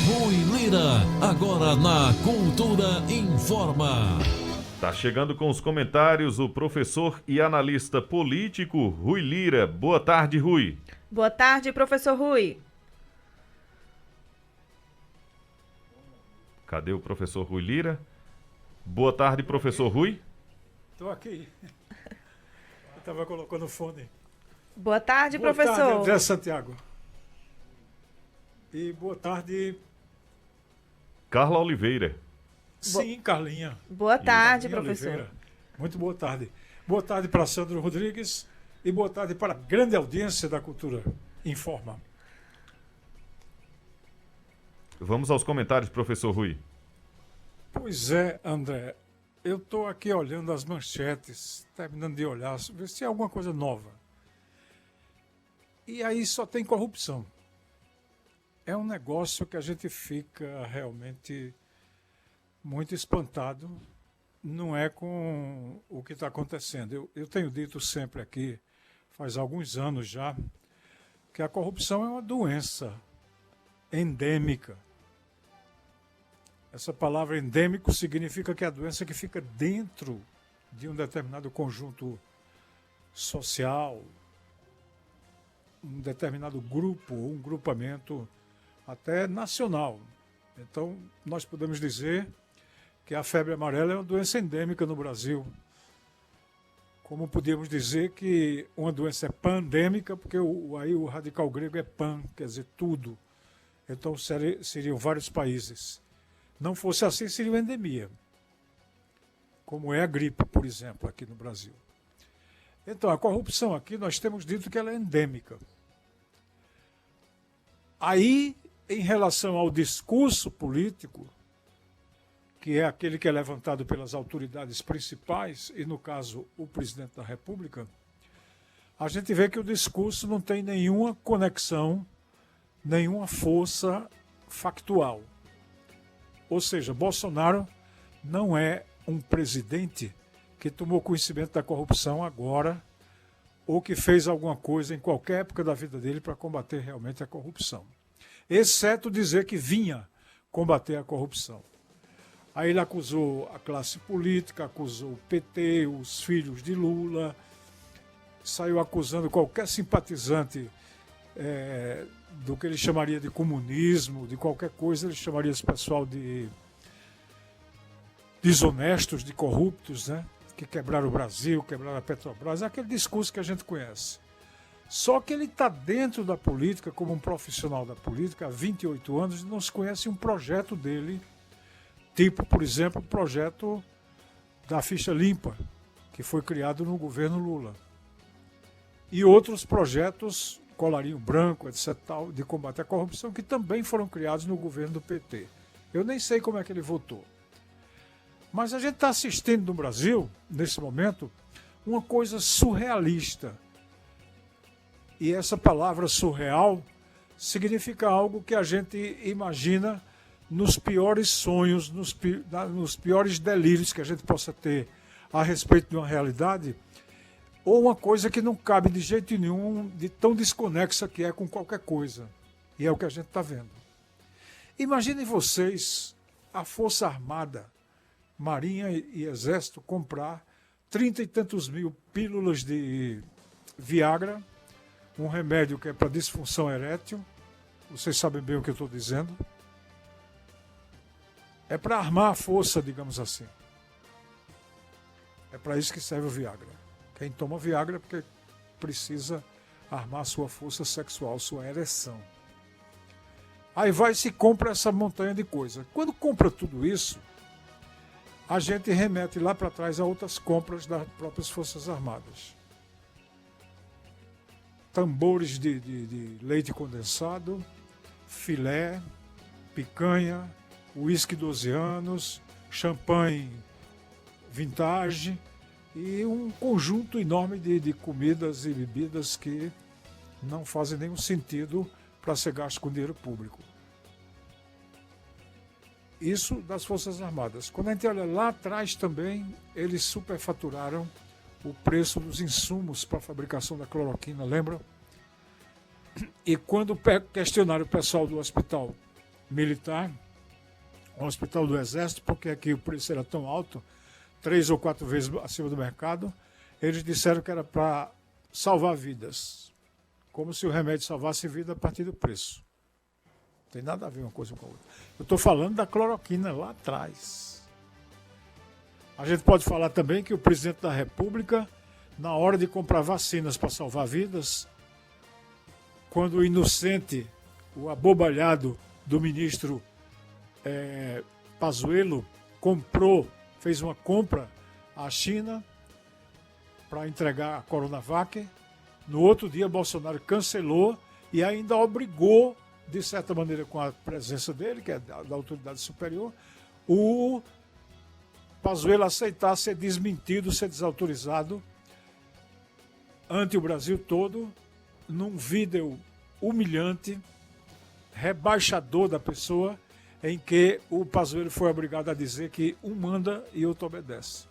Rui Lira, agora na Cultura Informa. Tá chegando com os comentários o professor e analista político Rui Lira. Boa tarde, Rui. Boa tarde, professor Rui. Cadê o professor Rui Lira? Boa tarde, professor Rui. Estou aqui. Eu estava colocando o fone. Boa tarde, Boa professor. tarde, André Santiago. E boa tarde, Carla Oliveira. sim, Carlinha. Boa tarde, Carlinha professor. Oliveira. Muito boa tarde. Boa tarde para Sandro Rodrigues e boa tarde para a grande audiência da Cultura Informa. Vamos aos comentários, professor Rui. Pois é, André. Eu estou aqui olhando as manchetes, terminando de olhar, ver se tem alguma coisa nova. E aí só tem corrupção. É um negócio que a gente fica realmente muito espantado. Não é com o que está acontecendo. Eu tenho dito sempre aqui, faz alguns anos já, que a corrupção é uma doença endêmica. Essa palavra endêmico significa que é a doença que fica dentro de um determinado conjunto social, um determinado grupo, um grupamento até nacional. Então, nós podemos dizer que a febre amarela é uma doença endêmica no Brasil. Como podíamos dizer que uma doença é pandêmica, porque aí o radical grego é pan, quer dizer tudo. Então, seriam vários países. Não fosse assim, seria uma endemia, como é a gripe, por exemplo, aqui no Brasil. Então, a corrupção aqui, nós temos dito que ela é endêmica. Aí, em relação ao discurso político, que é aquele que é levantado pelas autoridades principais, e no caso o presidente da República, a gente vê que o discurso não tem nenhuma conexão, nenhuma força factual. Ou seja, Bolsonaro não é um presidente que tomou conhecimento da corrupção agora ou que fez alguma coisa em qualquer época da vida dele para combater realmente a corrupção. Exceto dizer que vinha combater a corrupção. Aí ele acusou a classe política, acusou o PT, os filhos de Lula, saiu acusando qualquer simpatizante do que ele chamaria de comunismo, de qualquer coisa, ele chamaria esse pessoal de desonestos, de corruptos, né? Que quebraram o Brasil, quebraram a Petrobras, é aquele discurso que a gente conhece. Só que ele está dentro da política, como um profissional da política, há 28 anos, e não se conhece um projeto dele, tipo, por exemplo, o projeto da ficha limpa, que foi criado no governo Lula. E outros projetos, colarinho branco, etc., tal, de combate à corrupção, que também foram criados no governo do PT. Eu nem sei como é que ele votou. Mas a gente está assistindo no Brasil, nesse momento, uma coisa surrealista. E essa palavra surreal significa algo que a gente imagina nos piores sonhos, nos piores delírios que a gente possa ter a respeito de uma realidade, ou uma coisa que não cabe de jeito nenhum, de tão desconexa que é com qualquer coisa. E é o que a gente está vendo. Imaginem vocês a Força Armada, Marinha e Exército comprar 30 e tantos mil pílulas de Viagra, um remédio que é para disfunção erétil. Vocês sabem bem o que eu estou dizendo. É para armar a força, digamos assim. É para isso que serve o Viagra. Quem toma Viagra é porque precisa armar sua força sexual, sua ereção. Aí vai e se compra essa montanha de coisa. Quando compra tudo isso, a gente remete lá para trás a outras compras das próprias Forças Armadas. Tambores de leite condensado, filé, picanha, uísque 12 anos, champanhe vintage e um conjunto enorme de comidas e bebidas que não fazem nenhum sentido para ser gasto com dinheiro público. Isso das Forças Armadas. Quando a gente olha lá atrás também, eles superfaturaram o preço dos insumos para a fabricação da cloroquina, lembra? E quando questionaram o pessoal do hospital militar, um hospital do Exército, porque aqui o preço era tão alto, 3 ou 4 vezes acima do mercado. Eles disseram que era para salvar vidas, como se o remédio salvasse vida a partir do preço. Não tem nada a ver uma coisa com a outra. Eu estou falando da cloroquina lá atrás. A gente pode falar também que o presidente da República, na hora de comprar vacinas para salvar vidas, quando o inocente, o abobalhado do ministro Pazuello fez uma compra à China para entregar a Coronavac, no outro dia Bolsonaro cancelou e ainda obrigou, de certa maneira com a presença dele, que é da autoridade superior, o Pazuello aceitar ser desmentido, ser desautorizado ante o Brasil todo, num vídeo humilhante, rebaixador da pessoa, em que o Pazuello foi obrigado a dizer que um manda e outro obedece.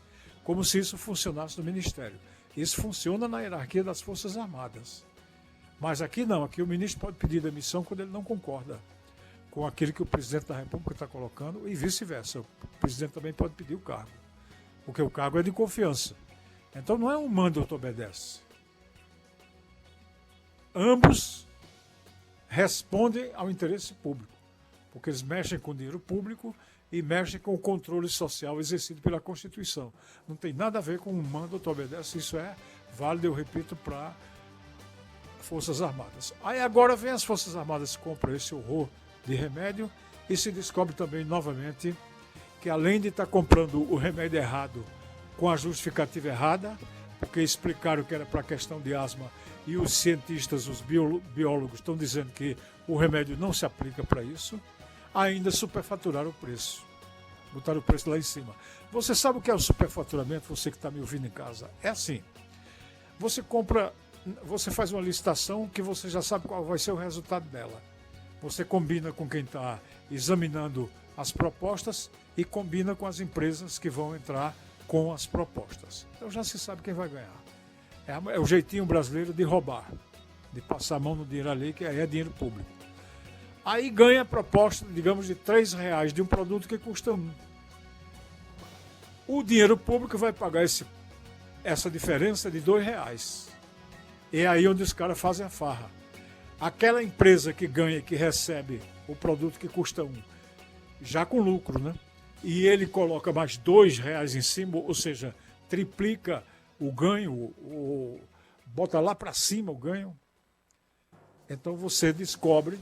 Como se isso funcionasse no Ministério. Isso funciona na hierarquia das Forças Armadas. Mas aqui não, aqui o ministro pode pedir demissão quando ele não concorda com aquilo que o presidente da República está colocando e vice-versa. O presidente também pode pedir o cargo, porque o cargo é de confiança. Então não é um manda e outro obedece. Ambos respondem ao interesse público, porque eles mexem com o dinheiro público e mexem com o controle social exercido pela Constituição. Não tem nada a ver com um manda ou outro obedece, isso é válido, eu repito, para Forças Armadas. Aí agora vem as Forças Armadas, compram esse horror de remédio e se descobre também novamente que além de estar comprando o remédio errado com a justificativa errada, porque explicaram que era para questão de asma e os cientistas, os biólogos estão dizendo que o remédio não se aplica para isso, ainda superfaturaram o preço. Botaram o preço lá em cima. Você sabe o que é o superfaturamento, você que está me ouvindo em casa? É assim, você faz uma licitação que você já sabe qual vai ser o resultado dela. Você combina com quem está examinando as propostas e combina com as empresas que vão entrar com as propostas. Então já se sabe quem vai ganhar. É o jeitinho brasileiro de roubar, de passar a mão no dinheiro ali, que aí é dinheiro público. Aí ganha a proposta, digamos, de R$3 de um produto que custa 1. O dinheiro público vai pagar essa diferença de R$2. E é aí onde os caras fazem a farra. Aquela empresa que ganha, que recebe o produto que custa 1, já com lucro, né? E ele coloca mais R$2 em cima, ou seja, triplica o ganho, bota lá para cima o ganho. Então você descobre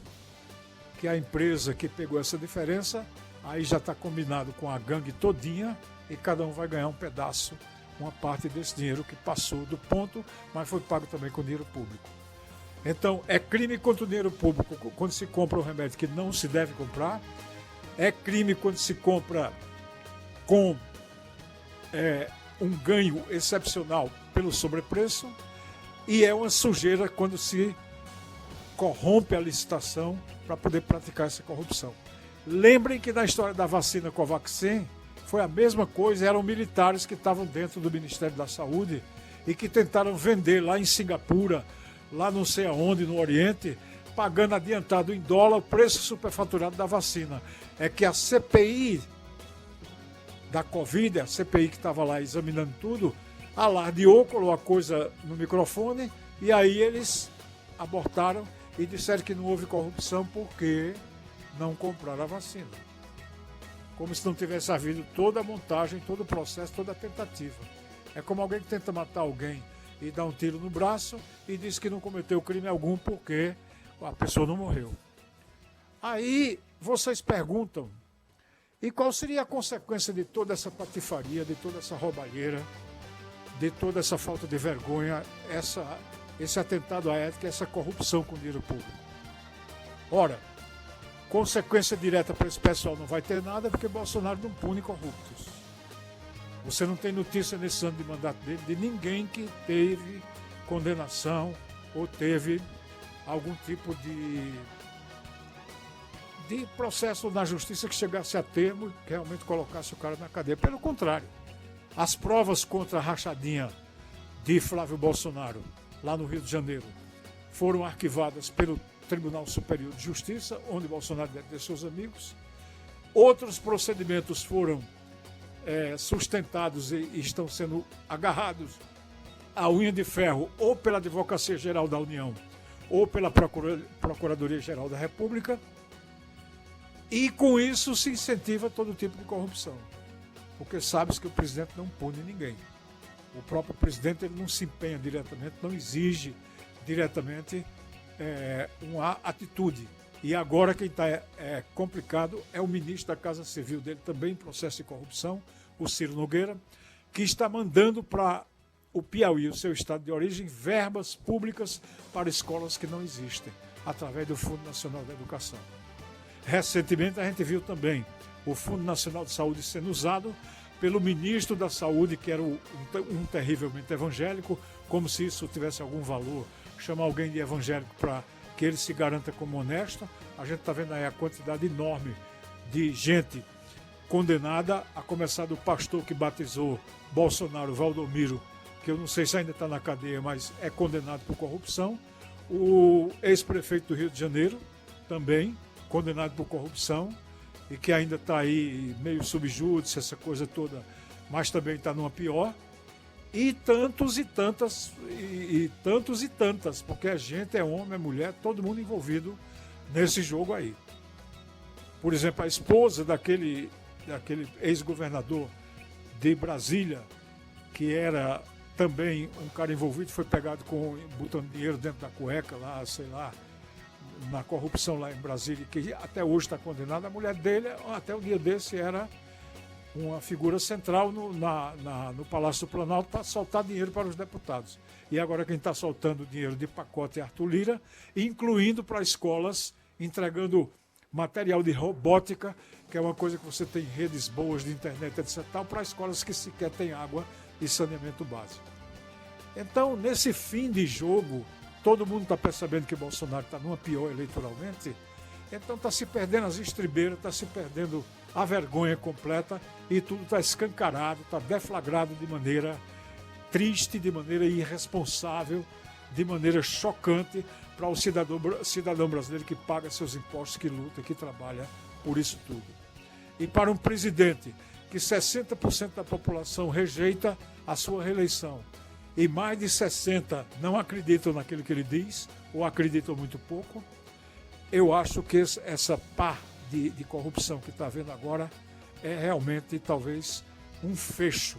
que a empresa que pegou essa diferença, aí já está combinado com a gangue todinha e cada um vai ganhar um pedaço, uma parte desse dinheiro que passou do ponto, mas foi pago também com dinheiro público. Então, é crime contra o dinheiro público quando se compra um remédio que não se deve comprar, é crime quando se compra com um ganho excepcional pelo sobrepreço e é uma sujeira quando se corrompe a licitação para poder praticar essa corrupção. Lembrem que na história da vacina Covaxin foi a mesma coisa, eram militares que estavam dentro do Ministério da Saúde e que tentaram vender lá em Singapura, lá não sei aonde, no Oriente, pagando adiantado em dólar o preço superfaturado da vacina. É que a CPI da Covid, a CPI que estava lá examinando tudo, alardeou, colocou a coisa no microfone e aí eles abortaram e disseram que não houve corrupção porque não compraram a vacina. Como se não tivesse havido toda a montagem, todo o processo, toda a tentativa. É como alguém que tenta matar alguém e dá um tiro no braço e diz que não cometeu crime algum porque a pessoa não morreu. Aí vocês perguntam, e qual seria a consequência de toda essa patifaria, de toda essa roubalheira, de toda essa falta de vergonha, esse atentado à ética, essa corrupção com o dinheiro público? Ora, consequência direta para esse pessoal não vai ter nada, porque Bolsonaro não pune corruptos. Você não tem notícia nesse ano de mandato dele de ninguém que teve condenação ou teve algum tipo de processo na justiça que chegasse a termo e que realmente colocasse o cara na cadeia. Pelo contrário, as provas contra a rachadinha de Flávio Bolsonaro, lá no Rio de Janeiro, foram arquivadas pelo Tribunal Superior de Justiça, onde Bolsonaro deve ter seus amigos. Outros procedimentos foram sustentados e estão sendo agarrados à unha de ferro ou pela Advocacia Geral da União ou pela Procuradoria-Geral da República. E com isso se incentiva todo tipo de corrupção. Porque sabe-se que o presidente não pune ninguém. O próprio presidente ele não se empenha diretamente, não exige diretamente uma atitude. E agora quem está complicado é o ministro da Casa Civil dele, também em processo de corrupção, o Ciro Nogueira, que está mandando para o Piauí, o seu estado de origem, verbas públicas para escolas que não existem, através do Fundo Nacional da Educação. Recentemente a gente viu também o Fundo Nacional de Saúde sendo usado pelo ministro da Saúde, que era um terrivelmente evangélico, como se isso tivesse algum valor, chamar alguém de evangélico para que ele se garanta como honesto. A gente está vendo aí a quantidade enorme de gente condenada, a começar do pastor que batizou Bolsonaro, Valdomiro, que eu não sei se ainda está na cadeia, mas é condenado por corrupção. O ex-prefeito do Rio de Janeiro, também condenado por corrupção, e que ainda está aí meio subjúdice, essa coisa toda, mas também está numa pior. E tantos e tantas, e tantos e tantas, porque a gente é homem, é mulher, todo mundo envolvido nesse jogo aí. Por exemplo, a esposa daquele ex-governador de Brasília, que era também um cara envolvido, foi pegado botando dinheiro dentro da cueca lá, sei lá, na corrupção lá em Brasília, que até hoje está condenada. A mulher dele, até o dia desse, era uma figura central no Palácio do Planalto para soltar dinheiro para os deputados. E agora quem está soltando dinheiro de pacote é Arthur Lira, incluindo para escolas, entregando material de robótica, que é uma coisa que você tem redes boas de internet, etc., para escolas que sequer têm água e saneamento básico. Então, nesse fim de jogo, todo mundo está percebendo que Bolsonaro está numa pior eleitoralmente, então está se perdendo as estribeiras, está se perdendo a vergonha completa e tudo está escancarado, está deflagrado de maneira triste, de maneira irresponsável, de maneira chocante para o cidadão brasileiro que paga seus impostos, que luta, que trabalha por isso tudo. E para um presidente que 60% da população rejeita a sua reeleição e mais de 60% não acreditam naquilo que ele diz ou acreditam muito pouco, eu acho que essa pá de corrupção que está havendo agora é realmente talvez um fecho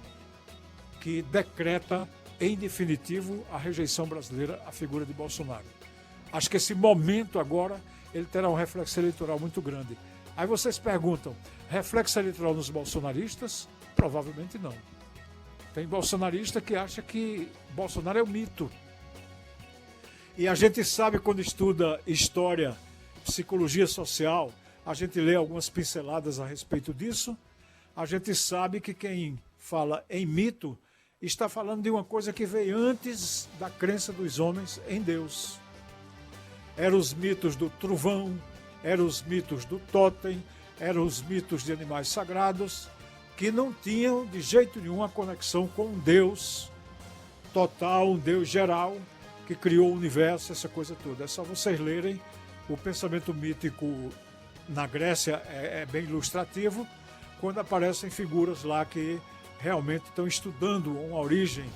que decreta em definitivo a rejeição brasileira à figura de Bolsonaro. Acho que esse momento agora ele terá um reflexo eleitoral muito grande. Aí vocês perguntam, reflexo eleitoral nos bolsonaristas? Provavelmente não. Tem bolsonarista que acha que Bolsonaro é um mito. E a gente sabe, quando estuda história, psicologia social, a gente lê algumas pinceladas a respeito disso, a gente sabe que quem fala em mito está falando de uma coisa que veio antes da crença dos homens em Deus. Eram os mitos do trovão, eram os mitos do totem, eram os mitos de animais sagrados, que não tinham de jeito nenhum a conexão com um Deus total, um Deus geral, que criou o universo, essa coisa toda. É só vocês lerem o pensamento mítico na Grécia, é bem ilustrativo, quando aparecem figuras lá que realmente estão estudando uma origem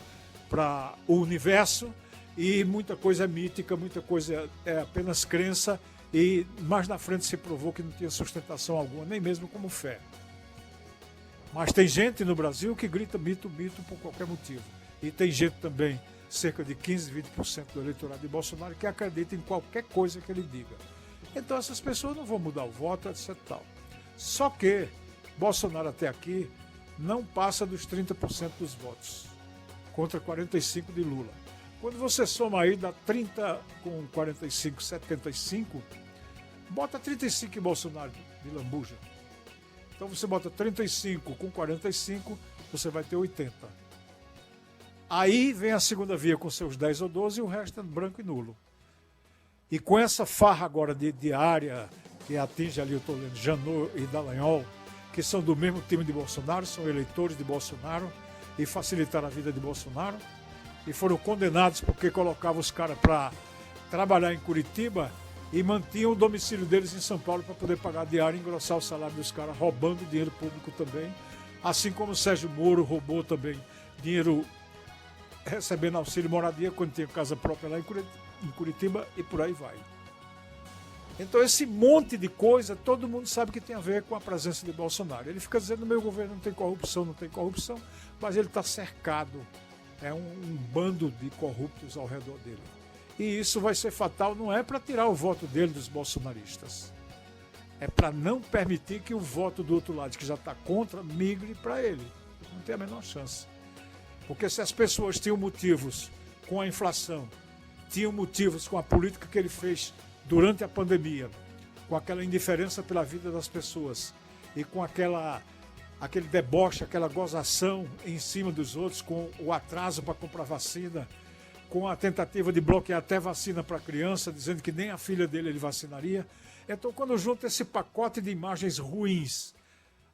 para o universo, e muita coisa é mítica, muita coisa é apenas crença, e mais na frente se provou que não tinha sustentação alguma, nem mesmo como fé. Mas tem gente no Brasil que grita mito, mito por qualquer motivo. E tem gente também, cerca de 15, 20% do eleitorado de Bolsonaro, que acredita em qualquer coisa que ele diga. Então essas pessoas não vão mudar o voto, etc. Tal. Só que Bolsonaro até aqui não passa dos 30% dos votos, contra 45% de Lula. Quando você soma aí, dá 30 com 45, 75, bota 35 em Bolsonaro de lambuja. Então você bota 35 com 45, você vai ter 80. Aí vem a segunda via com seus 10 ou 12 e o resto é branco e nulo. E com essa farra agora de área que atinge ali, eu estou lendo, Janot e Dallagnol, que são do mesmo time de Bolsonaro, são eleitores de Bolsonaro e facilitaram a vida de Bolsonaro, e foram condenados porque colocavam os caras para trabalhar em Curitiba e mantinham o domicílio deles em São Paulo para poder pagar a diária e engrossar o salário dos caras, roubando dinheiro público também. Assim como o Sérgio Moro roubou também dinheiro recebendo auxílio moradia quando tinha casa própria lá em Curitiba e por aí vai. Então esse monte de coisa, todo mundo sabe que tem a ver com a presença de Bolsonaro. Ele fica dizendo, no meu governo não tem corrupção, mas ele está cercado. É um bando de corruptos ao redor dele. E isso vai ser fatal, não é para tirar o voto dele dos bolsonaristas. É para não permitir que o voto do outro lado, que já está contra, migre para ele. Não tem a menor chance. Porque se as pessoas tinham motivos com a inflação, tinham motivos com a política que ele fez durante a pandemia, com aquela indiferença pela vida das pessoas e com aquele deboche, aquela gozação em cima dos outros, com o atraso para comprar vacina, com a tentativa de bloquear até vacina para criança, dizendo que nem a filha dele ele vacinaria. Então, quando junta esse pacote de imagens ruins,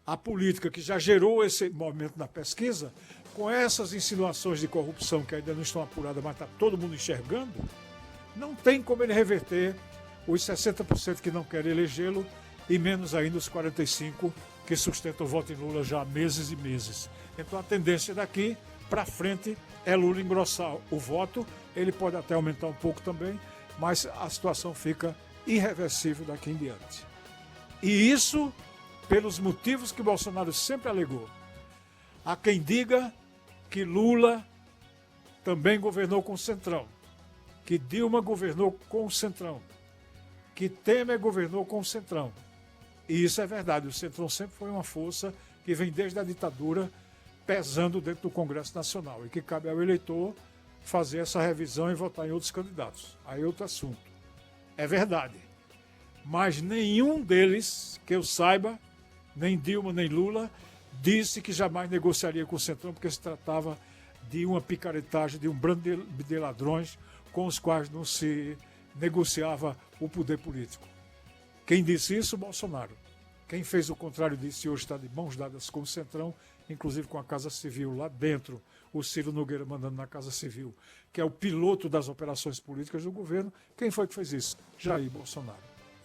a política que já gerou esse movimento na pesquisa, com essas insinuações de corrupção que ainda não estão apuradas, mas está todo mundo enxergando, não tem como ele reverter os 60% que não querem elegê-lo e menos ainda os 45% que sustentam o voto em Lula já há meses e meses. Então a tendência daqui para frente é Lula engrossar o voto, ele pode até aumentar um pouco também, mas a situação fica irreversível daqui em diante. E isso pelos motivos que Bolsonaro sempre alegou. Há quem diga que Lula também governou com o Centrão, que Dilma governou com o Centrão, que Temer governou com o Centrão. E isso é verdade, o Centrão sempre foi uma força que vem desde a ditadura pesando dentro do Congresso Nacional e que cabe ao eleitor fazer essa revisão e votar em outros candidatos. Aí é outro assunto. É verdade. Mas nenhum deles, que eu saiba, nem Dilma nem Lula, disse que jamais negociaria com o Centrão porque se tratava de uma picaretagem, de um bando de ladrões com os quais não se negociava o poder político. Quem disse isso? Bolsonaro. Quem fez o contrário disso e hoje está de mãos dadas com o Centrão, inclusive com a Casa Civil lá dentro, o Ciro Nogueira mandando na Casa Civil, que é o piloto das operações políticas do governo. Quem foi que fez isso? Jair Bolsonaro.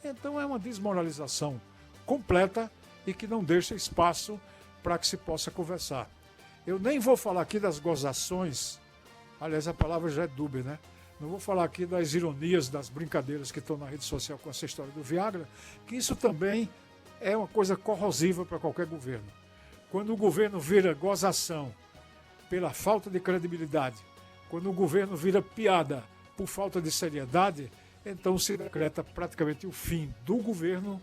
Então é uma desmoralização completa e que não deixa espaço para que se possa conversar. Eu nem vou falar aqui das gozações, aliás a palavra já é dúbia, né? Não vou falar aqui das ironias, das brincadeiras que estão na rede social com essa história do Viagra, que isso também é uma coisa corrosiva para qualquer governo. Quando o governo vira gozação pela falta de credibilidade, quando o governo vira piada por falta de seriedade, então se decreta praticamente o fim do governo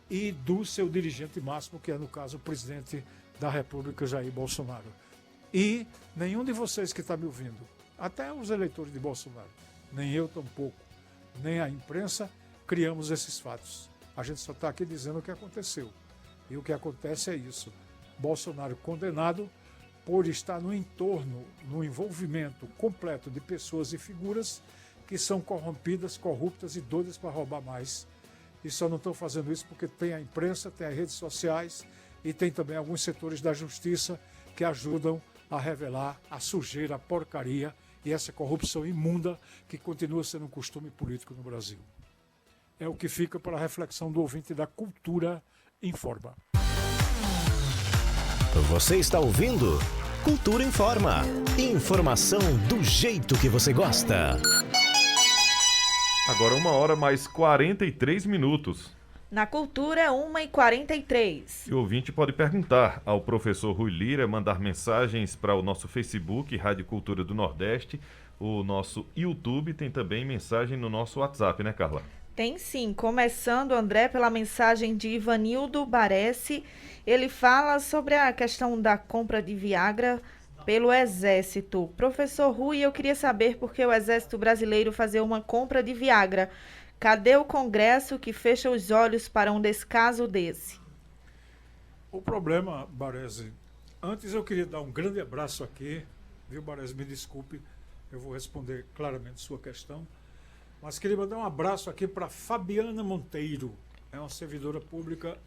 e do seu dirigente máximo, que é, no caso, o presidente da República, Jair Bolsonaro. E nenhum de vocês que está me ouvindo, até os eleitores de Bolsonaro, nem eu tampouco, nem a imprensa, criamos esses fatos. A gente só está aqui dizendo o que aconteceu. E o que acontece é isso. Bolsonaro condenado por estar no entorno, no envolvimento completo de pessoas e figuras que são corrompidas, corruptas e doidas para roubar mais. E só não estão fazendo isso porque tem a imprensa, tem as redes sociais e tem também alguns setores da justiça que ajudam a revelar a sujeira, a porcaria e essa corrupção imunda que continua sendo um costume político no Brasil. É o que fica para a reflexão do ouvinte da Cultura Informa. Você está ouvindo Cultura Informa. Informação do jeito que você gosta. Agora 1h mais 43 minutos. Na Cultura, 1h43. E o ouvinte pode perguntar ao professor Rui Lira, mandar mensagens para o nosso Facebook, Rádio Cultura do Nordeste, o nosso YouTube, tem também mensagem no nosso WhatsApp, né, Carla? Tem sim, começando, André, pela mensagem de Ivanildo Baresi. Ele fala sobre a questão da compra de Viagra pelo Exército. Professor Rui, eu queria saber por que o Exército Brasileiro fazer uma compra de Viagra. Cadê o Congresso que fecha os olhos para um descaso desse? O problema, Baresi, antes eu queria dar um grande abraço aqui, viu, Baresi, me desculpe, eu vou responder claramente sua questão, mas queria mandar um abraço aqui para Fabiana Monteiro, é uma servidora pública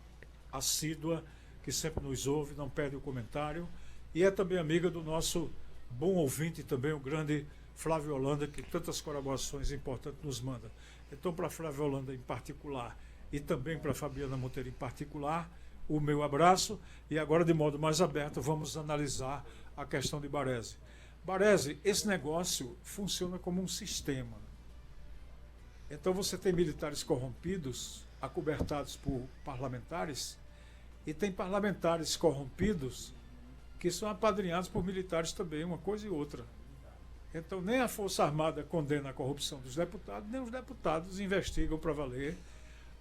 assídua, que sempre nos ouve, não perde o comentário, e é também amiga do nosso bom ouvinte também, o grande Flávio Holanda, que tantas colaborações importantes nos manda. Então, para a Flávia Holanda em particular e também para a Fabiana Monteiro em particular, o meu abraço. E agora, de modo mais aberto, vamos analisar a questão de Baresi. Baresi, esse negócio funciona como um sistema. Então, você tem militares corrompidos, acobertados por parlamentares, e tem parlamentares corrompidos que são apadrinhados por militares também, uma coisa e outra. Então, nem a Força Armada condena a corrupção dos deputados, nem os deputados investigam para valer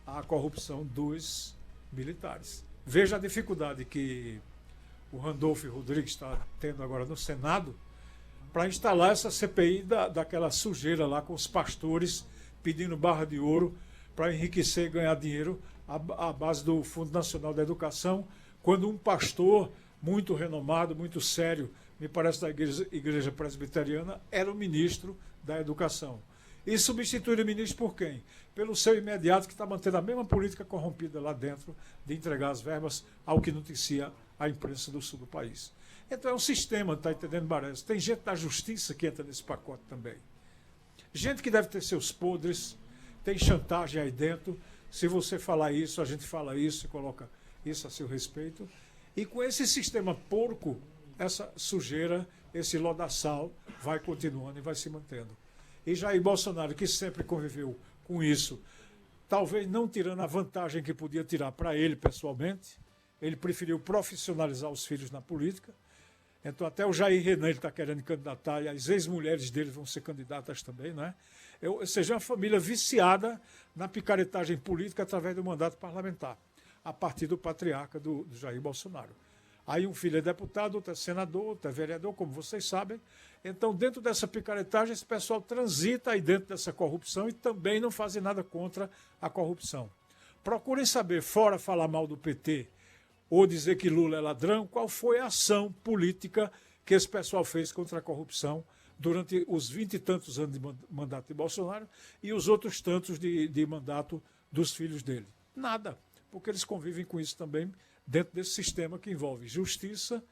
a corrupção dos militares. Veja a dificuldade que o Randolfo Rodrigues está tendo agora no Senado para instalar essa CPI daquela sujeira lá com os pastores pedindo barra de ouro para enriquecer e ganhar dinheiro à base do Fundo Nacional da Educação, quando um pastor muito renomado, muito sério, me parece da igreja presbiteriana, era o ministro da Educação. E substituir o ministro por quem? Pelo seu imediato, que está mantendo a mesma política corrompida lá dentro, de entregar as verbas ao que noticia a imprensa do sul do país. Então é um sistema, está entendendo, Baresi? Tem gente da justiça que entra nesse pacote também. Gente que deve ter seus podres, tem chantagem aí dentro. Se você falar isso, a gente fala isso e coloca isso a seu respeito. E com esse sistema porco, essa sujeira, esse lodaçal vai continuando e vai se mantendo. E Jair Bolsonaro, que sempre conviveu com isso, talvez não tirando a vantagem que podia tirar para ele pessoalmente, ele preferiu profissionalizar os filhos na política. Então até o Jair Renan está querendo candidatar e as ex-mulheres dele vão ser candidatas também, né? Ou seja, uma família viciada na picaretagem política através do mandato parlamentar, a partir do patriarca do Jair Bolsonaro. Aí um filho é deputado, outro é senador, outro é vereador, como vocês sabem. Então, dentro dessa picaretagem, esse pessoal transita aí dentro dessa corrupção e também não fazem nada contra a corrupção. Procurem saber, fora falar mal do PT ou dizer que Lula é ladrão, qual foi a ação política que esse pessoal fez contra a corrupção durante os 20 e tantos anos de mandato de Bolsonaro e os outros tantos de mandato dos filhos dele. Nada, porque eles convivem com isso também dentro desse sistema que envolve justiça,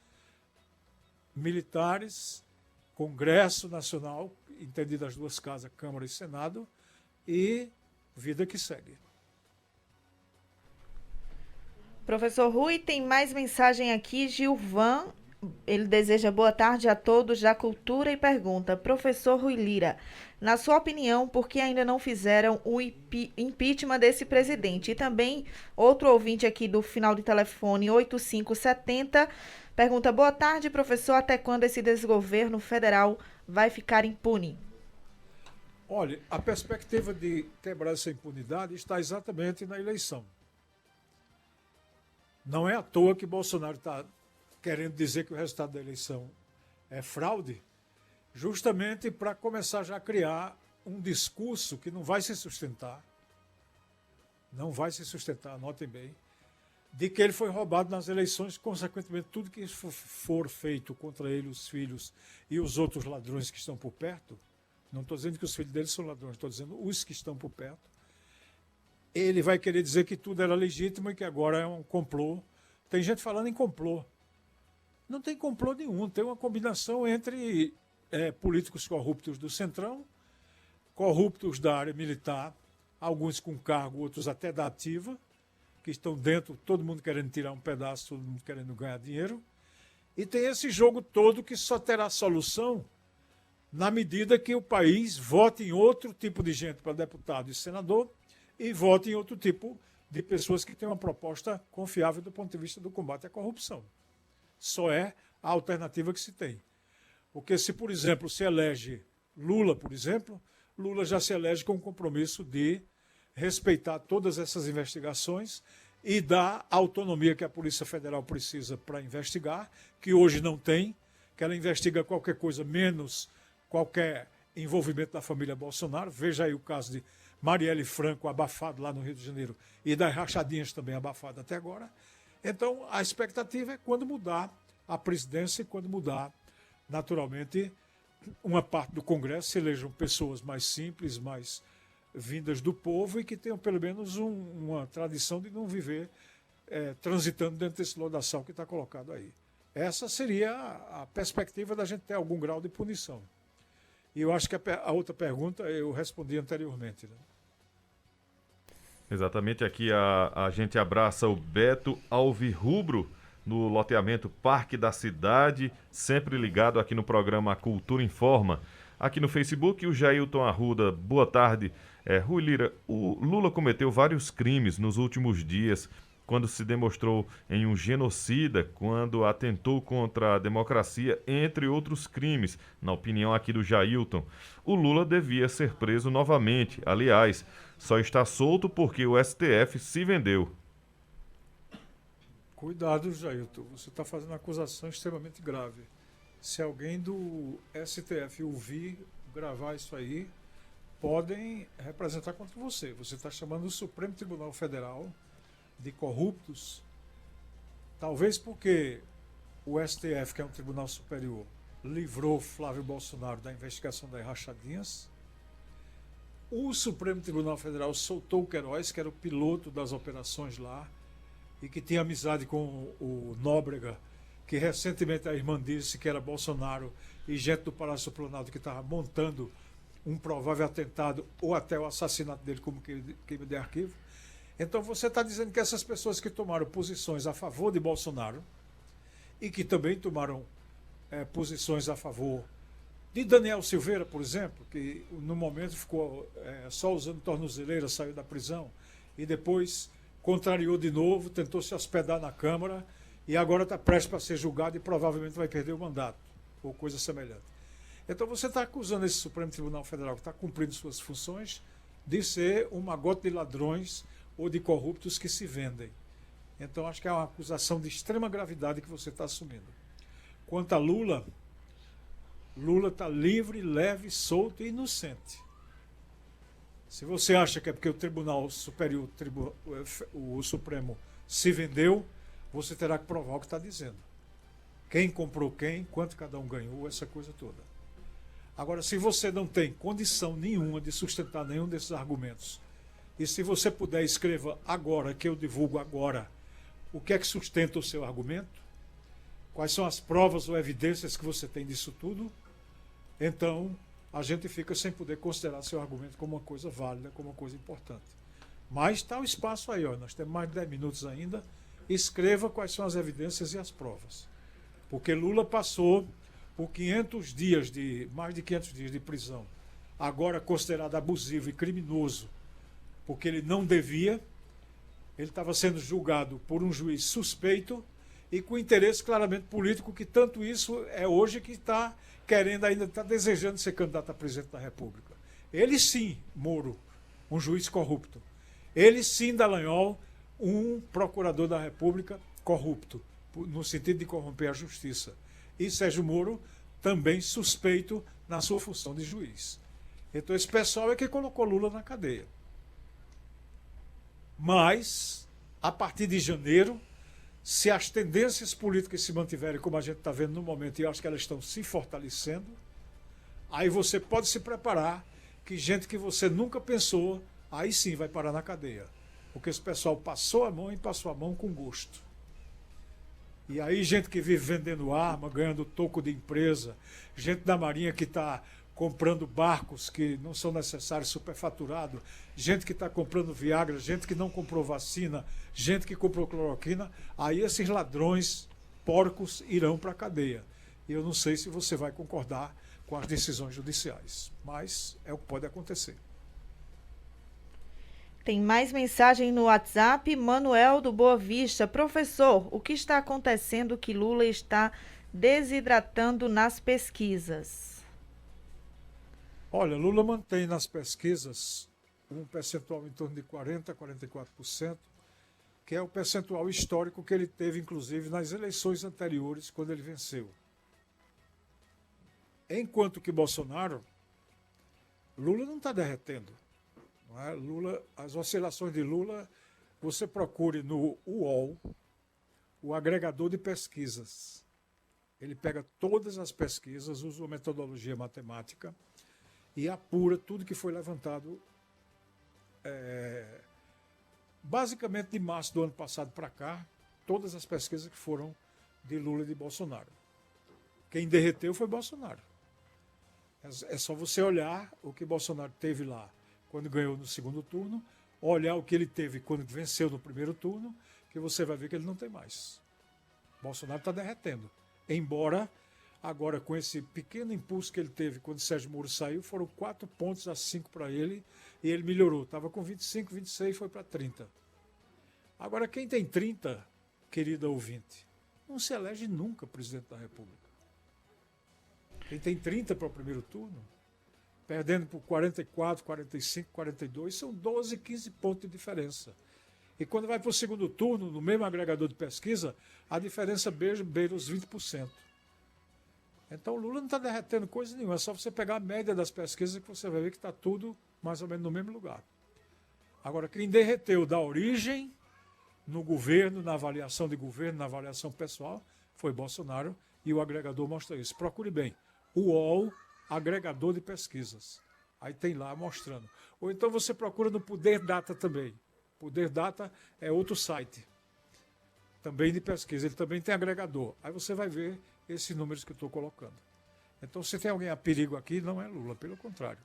militares, Congresso Nacional, entendido as duas casas, Câmara e Senado, e vida que segue. Professor Rui, tem mais mensagem aqui. Gilvan, ele deseja boa tarde a todos da cultura e pergunta: professor Rui Lira, na sua opinião, por que ainda não fizeram o impeachment desse presidente? E também outro ouvinte aqui do final de telefone 8570 pergunta: boa tarde, professor, até quando esse desgoverno federal vai ficar impune? Olha, a perspectiva de quebrar essa impunidade está exatamente na eleição. Não é à toa que Bolsonaro está querendo dizer que o resultado da eleição é fraude, justamente para começar já a criar um discurso que não vai se sustentar, anotem bem, de que ele foi roubado nas eleições, consequentemente tudo que for feito contra ele, os filhos e os outros ladrões que estão por perto, não estou dizendo que os filhos dele são ladrões, estou dizendo os que estão por perto, ele vai querer dizer que tudo era legítimo e que agora é um complô. Tem gente falando em complô. Não tem complô nenhum, tem uma combinação entre políticos corruptos do Centrão, corruptos da área militar, alguns com cargo, outros até da ativa, que estão dentro, todo mundo querendo tirar um pedaço, todo mundo querendo ganhar dinheiro. E tem esse jogo todo que só terá solução na medida que o país vote em outro tipo de gente para deputado e senador e vote em outro tipo de pessoas que têm uma proposta confiável do ponto de vista do combate à corrupção. Só é a alternativa que se tem. Porque se, por exemplo, se elege Lula, por exemplo, Lula já se elege com o compromisso de respeitar todas essas investigações e dar a autonomia que a Polícia Federal precisa para investigar, que hoje não tem, que ela investiga qualquer coisa menos qualquer envolvimento da família Bolsonaro. Veja aí o caso de Marielle Franco abafado lá no Rio de Janeiro e das rachadinhas também abafado até agora. Então, a expectativa é quando mudar a presidência e quando mudar, naturalmente, uma parte do Congresso, se elejam pessoas mais simples, mais vindas do povo e que tenham pelo menos uma tradição de não viver transitando dentro desse lodaçal que está colocado aí. Essa seria a perspectiva da gente ter algum grau de punição. E eu acho que a outra pergunta eu respondi anteriormente, né? Exatamente, aqui a gente abraça o Beto Alvirrubro no loteamento Parque da Cidade, sempre ligado aqui no programa Cultura Informa. Aqui no Facebook, o Jailton Arruda, boa tarde. Rui Lira, o Lula cometeu vários crimes nos últimos dias, quando se demonstrou em um genocida, quando atentou contra a democracia, entre outros crimes. Na opinião aqui do Jailton, o Lula devia ser preso novamente. Aliás, só está solto porque o STF se vendeu. Cuidado, Jailton, você está fazendo uma acusação extremamente grave. Se alguém do STF ouvir, gravar isso aí, podem representar contra você. Você está chamando o Supremo Tribunal Federal de corruptos, talvez porque o STF, que é um tribunal superior, livrou Flávio Bolsonaro da investigação das rachadinhas. O Supremo Tribunal Federal soltou o Queiroz, que era o piloto das operações lá, e que tinha amizade com o Nóbrega, que recentemente a irmã disse que era Bolsonaro e gente do Palácio Planalto que estava montando um provável atentado ou até o assassinato dele como crime de arquivo. Então você está dizendo que essas pessoas que tomaram posições a favor de Bolsonaro e que também tomaram posições a favor de Daniel Silveira, por exemplo, que no momento ficou só usando tornozeleira, saiu da prisão e depois contrariou de novo, tentou se hospedar na Câmara e agora está prestes para ser julgado e provavelmente vai perder o mandato, ou coisa semelhante. Então você está acusando esse Supremo Tribunal Federal, que está cumprindo suas funções, de ser um magote de ladrões ou de corruptos que se vendem. Então acho que é uma acusação de extrema gravidade que você está assumindo. Quanto a Lula, Lula está livre, leve, solto e inocente. Se você acha que é porque o Tribunal Superior, o Supremo, se vendeu, você terá que provar o que está dizendo. Quem comprou quem, quanto cada um ganhou, essa coisa toda. Agora, se você não tem condição nenhuma de sustentar nenhum desses argumentos, e se você puder, escreva agora, que eu divulgo agora, o que é que sustenta o seu argumento, quais são as provas ou evidências que você tem disso tudo, então a gente fica sem poder considerar seu argumento como uma coisa válida, como uma coisa importante. Mas está o espaço aí, ó, nós temos mais de 10 minutos ainda, escreva quais são as evidências e as provas. Porque Lula passou por mais de 500 dias de prisão, agora considerado abusivo e criminoso, porque ele não devia, ele estava sendo julgado por um juiz suspeito e com interesse claramente político, que tanto isso é hoje que está querendo, ainda está desejando ser candidato a presidente da República. Ele sim, Moro, um juiz corrupto. Ele sim, Dallagnol, um procurador da República corrupto, no sentido de corromper a justiça. E Sérgio Moro também suspeito na sua função de juiz. Então esse pessoal é que colocou Lula na cadeia. Mas, a partir de janeiro, se as tendências políticas se mantiverem como a gente está vendo no momento, e eu acho que elas estão se fortalecendo, aí você pode se preparar que gente que você nunca pensou, aí sim vai parar na cadeia. Porque esse pessoal passou a mão e passou a mão com gosto. E aí gente que vive vendendo arma, ganhando toco de empresa, gente da Marinha que está comprando barcos que não são necessários, superfaturado, gente que está comprando Viagra, gente que não comprou vacina, gente que comprou cloroquina, aí esses ladrões porcos irão para a cadeia. E eu não sei se você vai concordar com as decisões judiciais, mas é o que pode acontecer. Tem mais mensagem no WhatsApp. Manuel do Boa Vista. Professor, o que está acontecendo que Lula está desidratando nas pesquisas? Olha, Lula mantém nas pesquisas um percentual em torno de 40% a 44%, que é o percentual histórico que ele teve, inclusive, nas eleições anteriores, quando ele venceu. Enquanto que Bolsonaro, Lula não está derretendo. Não é? Lula, as oscilações de Lula, você procure no UOL, o agregador de pesquisas. Ele pega todas as pesquisas, usa uma metodologia matemática e apura tudo que foi levantado basicamente de março do ano passado para cá, todas as pesquisas que foram de Lula e de Bolsonaro. Quem derreteu foi Bolsonaro. É só você olhar o que Bolsonaro teve lá quando ganhou no segundo turno, olhar o que ele teve quando venceu no primeiro turno, que você vai ver que ele não tem mais. Bolsonaro está derretendo. Embora, agora com esse pequeno impulso que ele teve quando Sérgio Moro saiu, foram 4 pontos a 5 para ele, e ele melhorou. Estava com 25, 26, foi para 30. Agora, quem tem 30, querida ouvinte, não se elege nunca presidente da República. Quem tem 30 para o primeiro turno, perdendo por 44, 45, 42, são 12, 15 pontos de diferença. E quando vai para o segundo turno, no mesmo agregador de pesquisa, a diferença beira os 20%. Então o Lula não está derretendo coisa nenhuma, é só você pegar a média das pesquisas que você vai ver que está tudo mais ou menos no mesmo lugar. Agora, quem derreteu da origem no governo, na avaliação de governo, na avaliação pessoal, foi Bolsonaro, e o agregador mostra isso. Procure bem. O UOL, agregador de pesquisas. Aí tem lá mostrando. Ou então você procura no Poder Data também. Poder Data é outro site, também de pesquisa. Ele também tem agregador. Aí você vai ver esses números que eu estou colocando. Então, se tem alguém a perigo aqui, não é Lula, pelo contrário.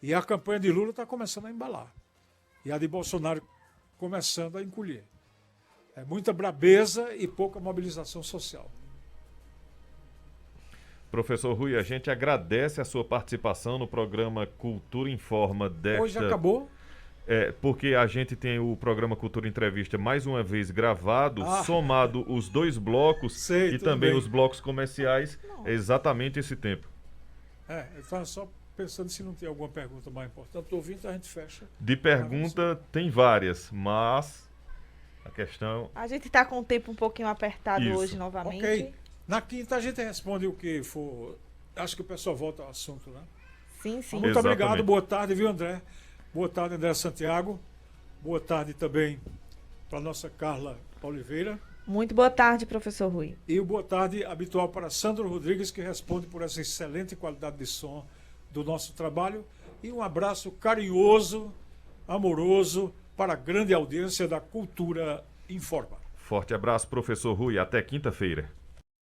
E a campanha de Lula está começando a embalar. E a de Bolsonaro começando a encolher. É muita brabeza e pouca mobilização social. Professor Rui, a gente agradece a sua participação no programa Cultura Informa desta... Hoje acabou? Porque a gente tem o programa Cultura Entrevista mais uma vez gravado, somado os 2 blocos e também os blocos comerciais, é exatamente esse tempo. Eu estava só pensando se não tem alguma pergunta mais importante. Estou ouvindo, a gente fecha. De pergunta tem várias, mas a questão... A gente está com o tempo um pouquinho apertado hoje novamente. Ok. Na quinta a gente responde o que for. Acho que o pessoal volta ao assunto, né? Sim, sim. Muito obrigado, boa tarde, viu, André? Boa tarde, André Santiago. Boa tarde também para a nossa Carla Oliveira. Muito boa tarde, professor Rui. E o boa tarde habitual para Sandro Rodrigues, que responde por essa excelente qualidade de som do nosso trabalho. E um abraço carinhoso, amoroso, para a grande audiência da Cultura Informa. Forte abraço, professor Rui. Até quinta-feira.